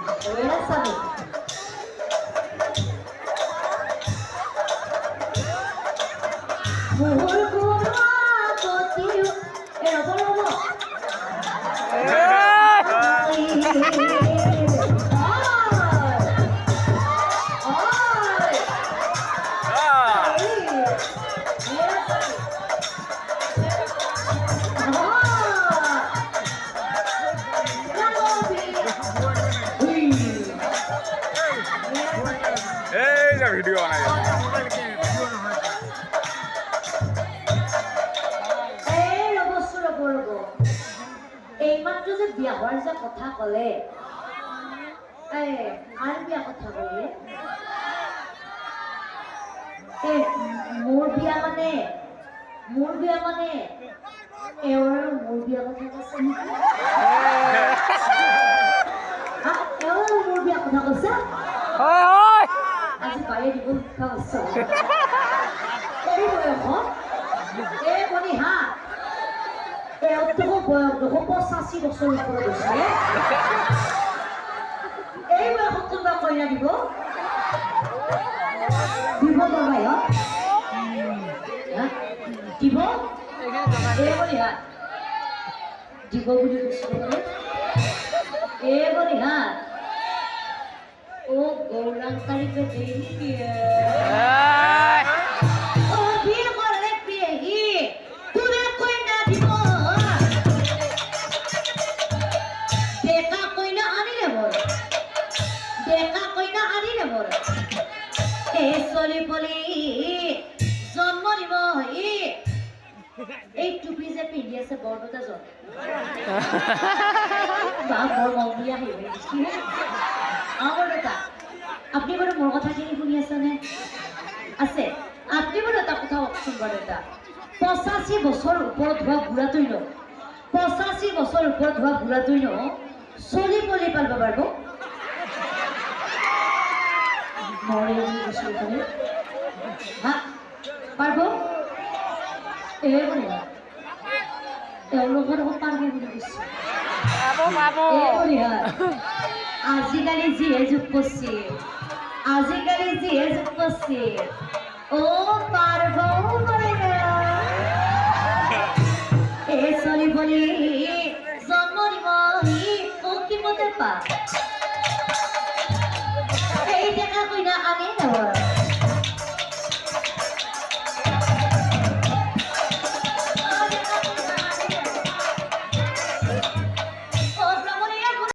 Buenas tardes. Video বানাই এইমাত্ৰ যে বিয়া হোৱাৰ যে কথা ক'লে আৰু বিয়া কথা ক'লে মোৰ বিয়া মানে এওঁৰ আৰু মোৰ বিয়া কথা কৈছে নেকি এওঁৰ আৰু মোৰ বিয়া কথা কৈছে আজি পায়ে দিব শিক্ষা কৈছে এই বয়সত এই বনি হা বয়স 85 বছৰ ওপৰত হৈছে এই বয়সত কোনোবা কইনা দিব বাবাই দিব এই বনি হা দিব বুলি কৈছিল এই বনি হা ও গৌরাং তারিখে দেখি এই টুপি যে পিন্ধি আছে বৰদুতা জন বৰ মংগলীয়া হৈ গৈছে বৰদুতা আপুনি বাৰু মোৰ কথাখিনি শুনি আছেনে আছে আপুনি বাৰু এটা কথা কওকচোন বৰদুতা 85 বছৰ ওপৰত হোৱা বুঢ়াটোই ন 85 বছৰ ওপৰত হোৱা বুঢ়াটোই ন চলি পলি পালব পাৰিব মৰে গুচি পালে হা পাৰিব তেওঁলোকৰ পাৰ্ব বুলি কৈছে আজিকালি যিহে যুগ কৰিছে অ পাৰ্ব এই চলি বলি জন্ম দিব ও কি মতে পা এই দেখা কইনা আনি নবৰা